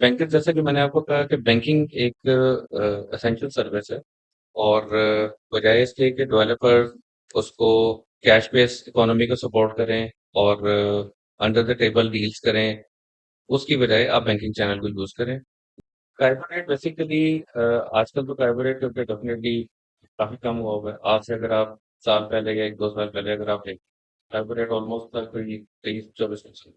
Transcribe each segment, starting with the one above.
Banking जैसा कि मैंने आपको कहा कि बैंकिंग एक एसेंशियल सर्विस है और बजाय इसके कि डेवलपर उसको कैश बेस्ड इकोनॉमी को सपोर्ट करें और अंडर द टेबल डील्स करें, उसकी बजाय आप बैंकिंग चैनल को यूज करें। कार्बोरेट बेसिकली आजकल तो कार्बोरेट क्योंकि डेफिनेटली काफी कम हुआ हुआ है। आज से अगर आप साल पहले या 1-2 साल पहले अगर आप देखें, कार्बोरेट ऑलमोस्ट तक 23-24%।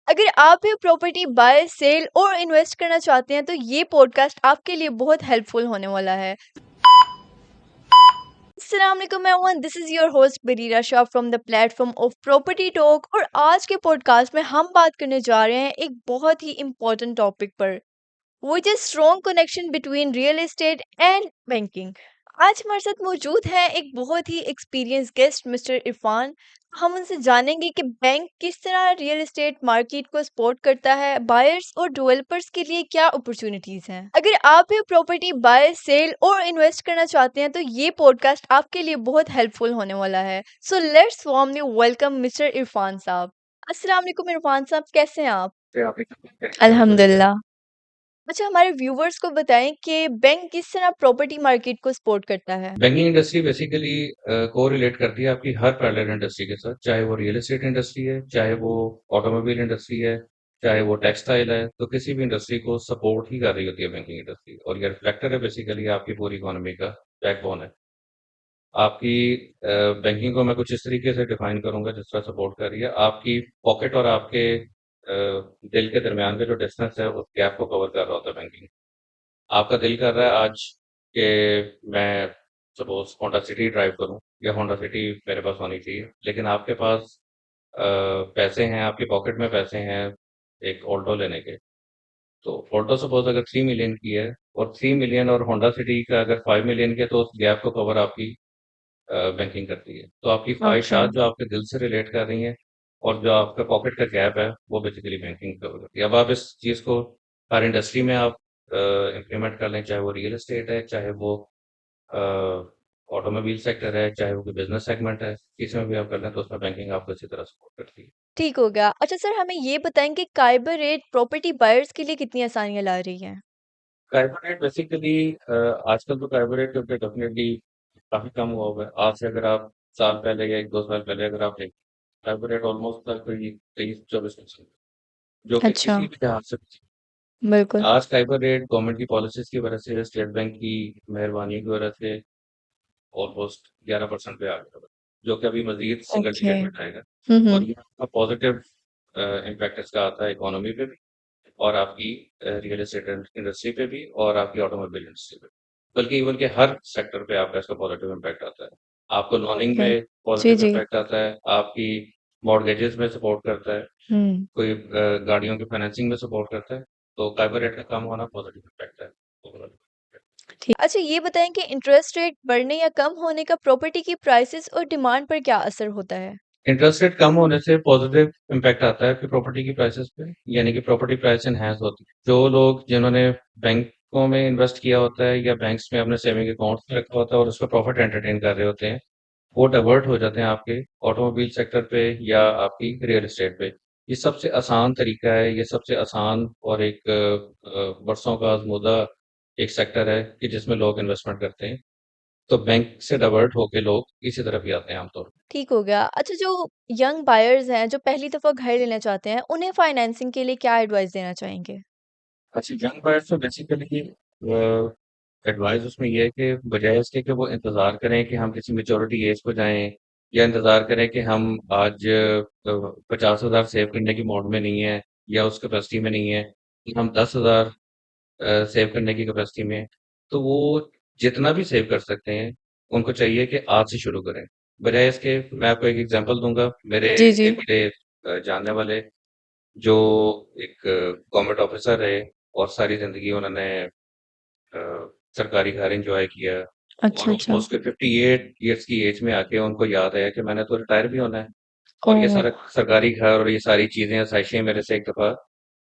अगर आप भी प्रॉपर्टी बाय, सेल और इन्वेस्ट करना चाहते हैं तो ये पॉडकास्ट आपके लिए बहुत हेल्पफुल होने वाला है। अस्सलाम वालेकुम everyone, this is your host Bareera Shah from the platform of property talk. और आज के पॉडकास्ट में हम बात करने जा रहे हैं एक बहुत ही इम्पोर्टेंट टॉपिक पर, which is strong connection between real estate and banking। आज हमारे साथ मौजूद है एक बहुत ही एक्सपीरियंस गेस्ट मिस्टर इरफान। हम उनसे जानेंगे कि बैंक किस तरह रियल एस्टेट मार्केट को सपोर्ट करता है, बायर्स और डेवलपर्स के लिए क्या अपॉर्चुनिटीज हैं। अगर आप भी प्रॉपर्टी बाय, सेल और इन्वेस्ट करना चाहते हैं तो ये पॉडकास्ट आपके लिए बहुत हेल्पफुल होने वाला है। So let's warmly welcome mister Irfan साहब। अस्सलाम वालेकुम इरफान साहब, कैसे हैं आप? फिर आप एक अल्हम्दुलिल्लाह। अच्छा, हमारे व्यूवर्स को बताएं कि बैंक किस तरह प्रॉपर्टी मार्केट को सपोर्ट करता है। बैंकिंग इंडस्ट्री बेसिकली को रिलेट करती है आपकी हर पैरेलल इंडस्ट्री के साथ, चाहे वो रियल एस्टेट इंडस्ट्री है, चाहे वो ऑटोमोबाइल इंडस्ट्री है, चाहे वो टेक्सटाइल है। तो किसी भी इंडस्ट्री को सपोर्ट ही कर रही होती है बैंकिंग इंडस्ट्री, और ये रिफ्लेक्टर है बेसिकली आपकी पूरी इकोनॉमी का बैकबोन है। आपकी बैंकिंग को मैं कुछ इस तरीके से डिफाइन करूंगा जिस तरह सपोर्ट कर रही है। आपकी पॉकेट और आपके दिल के दरमियान का जो डिस्टेंस है उस गैप को कवर कर रहा होता है बैंकिंग। आपका दिल कर रहा है आज कि मैं सपोज होंडा सिटी ड्राइव करूं, या होंडा सिटी मेरे पास होनी चाहिए, लेकिन आपके पास पैसे हैं, आपकी पॉकेट में पैसे हैं एक ऑल्टो लेने के। तो ऑल्टो सपोज अगर 3 मिलियन की है, और 3 मिलियन और होंडा सिटी का अगर 5 मिलियन के, तो उस गैप को कवर आपकी बैंकिंग करती है। तो आपकी ओके। ख्वाहिशात जो आपके दिल से रिलेट कर रही हैं, और जो आपका पॉकेट का गैप है, वो बेसिकली बैंकिंग कवर करती है। अब आप इस चीज़ को हर इंडस्ट्री में आप इम्प्लीमेंट कर लें, चाहे वो रियल एस्टेट है, चाहे वो ऑटोमोबाइल सेक्टर है, चाहे वो कोई बिजनेस सेगमेंट है, किसी में भी आप कर लें तो उसमें बैंकिंग आपको इसी तरह सपोर्ट करती है। ठीक हो गया। अच्छा सर, हमें ये बताएं कि काइबर रेट प्रॉपर्टी बायर्स के लिए कितनी आसानियां ला रही है। कार्बोरेट बेसिकली आजकल तो कार्बोरेट क्योंकि डेफिनेटली काफी कम हुआ हुआ है। आज से अगर आप साल पहले या 1-2 साल पहले अगर आप देखें, कार्बोरेट ऑलमोस्ट तक 23-24%, जो कि अच्छा। किसी भी लिहाज से। बिल्कुल। आज फाइबर रेट गवर्नमेंट की पॉलिसीज की वजह से, स्टेट बैंक की मेहरबानी की वजह से ऑलमोस्ट 11% पे आ गया, जो कि अभी मजीद सिंगल ओके। डिजिट में जाएगा। और हम्म। ये आपका पॉजिटिव इम्पैक्ट इसका आता है इकोनॉमी पे भी, और आपकी रियल एस्टेट इंडस्ट्री पे भी, और आपकी ऑटोमोबाइल इंडस्ट्री पे, बल्कि इवन के हर सेक्टर पे आपका इसका पॉजिटिव इम्पैक्ट आता है। आपको लोनिंग ओके। में जी पॉजिटिव जी। इम्पैक्ट आता है, आपकी मॉर्गेजेस में सपोर्ट करता है, हम्म। कोई गाड़ियों की फाइनेंसिंग में सपोर्ट करता है। तो कार्बन रेट का कम होना पॉजिटिव इम्पैक्ट है overall। ठीक। अच्छा, ये बताएं कि इंटरेस्ट रेट बढ़ने या कम होने का प्रॉपर्टी की प्राइसेस और डिमांड पर क्या असर होता है। इंटरेस्ट रेट कम होने से पॉजिटिव इम्पैक्ट आता है कि प्रॉपर्टी की प्राइसेस पे, यानी कि प्रॉपर्टी प्राइस एनहांस होती है। जो लोग जिन्होंने बैंकों में इन्वेस्ट किया होता है या बैंक्स में अपने सेविंग अकाउंट्स में रखा होता है और उसका प्रॉफिट एंटरटेन कर रहे होते हैं, वो डाइवर्ट हो जाते हैं आपके ऑटोमोबाइल सेक्टर पे या आपकी रियल एस्टेट पे। ये सबसे आसान तरीका है, ये सबसे आसान और एक बरसों का आजमूदा एक सेक्टर है कि जिसमें लोग इन्वेस्टमेंट करते हैं। तो बैंक से डाइवर्ट होके लोग इसी तरफ ही आते हैं आमतौर पर। ठीक हो गया। अच्छा, जो यंग बायर्स हैं जो पहली दफा घर लेना चाहते हैं, उन्हें फाइनेंसिंग के लिए क्या एडवाइस देना चाहेंगे। अच्छा, यंग बायर्स में बेसिकली एडवाइस उसमें ये है कि बजाय इसके कि वो इंतज़ार करें कि हम किसी मेच्योरिटी एज पे जाएं, या इंतज़ार करें कि हम आज 50,000 सेव करने की मोड में नहीं है, या उस कैपेसिटी में नहीं है कि हम 10,000 सेव करने की कैपेसिटी में हैं, तो वो जितना भी सेव कर सकते हैं, उनको चाहिए कि आज से शुरू करें। बजाय इसके, मैं आपको एक एग्जांपल दूंगा। मेरे जी जी। एक मेरे जानने वाले जो एक गवर्नमेंट ऑफिसर रहे, और सारी जिंदगी उन्होंने अ, सरकारी घर एंजॉय किया, और अच्छा अच्छा। ऑलमोस्ट 58 ईयर्स की एज में आके उनको याद आया कि मैंने तो रिटायर भी होना है, ओ। और ये सारा सरकारी घर और ये सारी चीजें आसाइशें मेरे से एक दफा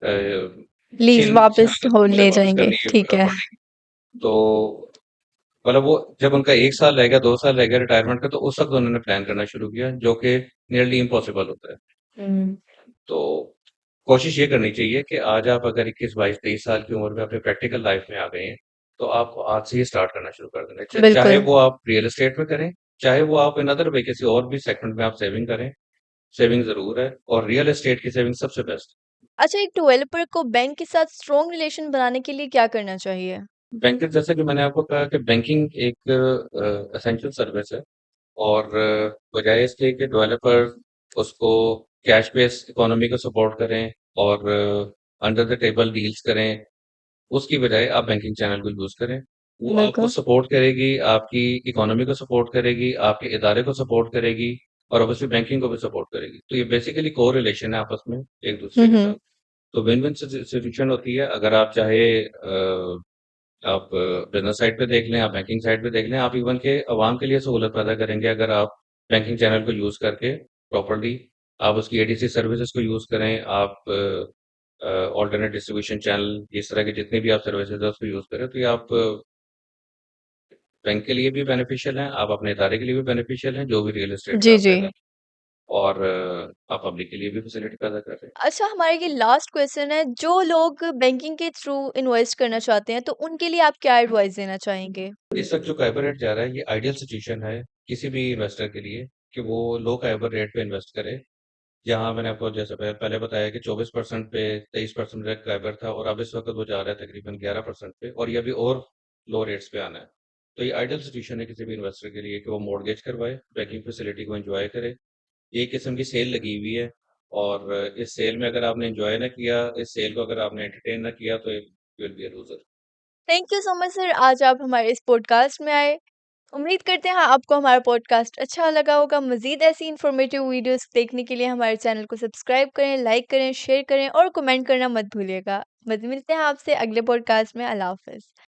प्लीज छीन वापस हो मुझे ले वापस जाएंगे, करनी ठीक है। पड़ेगी। तो मतलब वो जब उनका 1 साल रह गया, 2 साल रह गया रिटायरमेंट का, तो उस वक्त उन्होंने प्लान करना शुरू किया, जो कि नियरली इम्पॉसिबल होता है। हम्म। तो कोशिश ये करनी चाहिए कि आज आप अगर 21, 22, 23 साल की उम्र में अपनी प्रैक्टिकल लाइफ में आ गए हैं, तो आपको आज से ही स्टार्ट करना शुरू कर देना चाहिए। चाहे बिल्कुल। वो आप रियल एस्टेट में करें, चाहे वो आप इन अदर वे किसी और भी सेगमेंट में आप सेविंग करें, सेविंग ज़रूर है और रियल एस्टेट की सेविंग सबसे बेस्ट। अच्छा, एक डेवलपर को बैंक के साथ स्ट्रॉन्ग रिलेशन बनाने के लिए क्या करना चाहिए? बैंकिंग जैसे कि मैंने आपको कहा कि बैंकिंग एक एसेंशियल सर्विस है और बजाय इसके कि डेवलपर उसको कैश बेस इकोनॉमी को सपोर्ट करें और अंडर द टेबल डील्स करें, उसकी बजाय आप बैंकिंग चैनल को यूज़ करें। वो आपको बिल्कुल। सपोर्ट करेगी, आपकी इकोनॉमी को सपोर्ट करेगी, आपके इदारे को सपोर्ट करेगी और ऑब्वियसली बैंकिंग को भी सपोर्ट करेगी। तो ये बेसिकली कोरिलेशन है आपस में एक-दूसरे हुँ, के साथ। हुँ। तो विन-विन सिचुएशन होती है। अगर आप चाहे आप बिज़नेस साइड पे देख लें, आप बैंकिंग साइड पे देख लें, आप इवन के अवाम के लिए सहूलत पैदा करेंगे अगर आप बैंकिंग चैनल को यूज़ करके प्रॉपर्ली आप उसकी एडीसी सर्विसेज़ को यूज़ करें, आप अल्टरनेट डिस्ट्रीब्यूशन चैनल इस तरह के जितनी भी आप सर्विसेज़ हैं उसको यूज़ करें, तो ये आप बैंक के लिए भी बेनिफिशियल हैं, आप अपने इदारे के लिए भी बेनिफिशियल हैं, जो भी रियल एस्टेट में जी, आप जी। कर रहे हैं और आप पब्लिक के लिए भी फैसिलिटी पैदा कर रहे हैं। अच्छा, हमारा ये लास्ट क्वेश्चन है, जो लोग बैंकिंग के थ्रू इन्वेस्ट करना चाहते हैं, तो उनके लिए आप क्या एडवाइस देना चाहेंगे? इस वक़्त जो काइबर रेट जा रहा है, ये आइडियल सिचुएशन है किसी भी इन्वेस्टर के लिए कि वो लो काइबर रेट पे इन्वेस्ट करे। जहाँ मैंने आपको जैसे पहले बताया कि 24% पे 23% पे काइबर था और अब इस वक़्त वो जा रहा है तकरीबन 11% पे और ये अभी और लो रेट्स पे आना है। तो ये आइडियल सिचुएशन है किसी भी इन्वेस्टर के लिए कि वो मॉर्टगेज करवाए, बैंकिंग फैसिलिटी को एन्जॉय करे। एक किस्म की सेल लगी हुई है और इस सेल में अगर आपने एन्जॉय ना किया, इस सेल को अगर आपने एंटरटेन ना किया तो you will be a loser. Thank you so much sir, आज आप हमारे इस पॉडकास्ट में आए। उम्मीद करते हैं आपको हमारा पॉडकास्ट अच्छा लगा होगा। मज़ीद ऐसी इन्फॉर्मेटिव वीडियोस देखने के लिए हमारे चैनल को सब्सक्राइब करें, लाइक करें, शेयर करें और कमेंट करना मत भूलिएगा। मिलते हैं आपसे अगले पॉडकास्ट में। अल्लाह हाफ़िज़।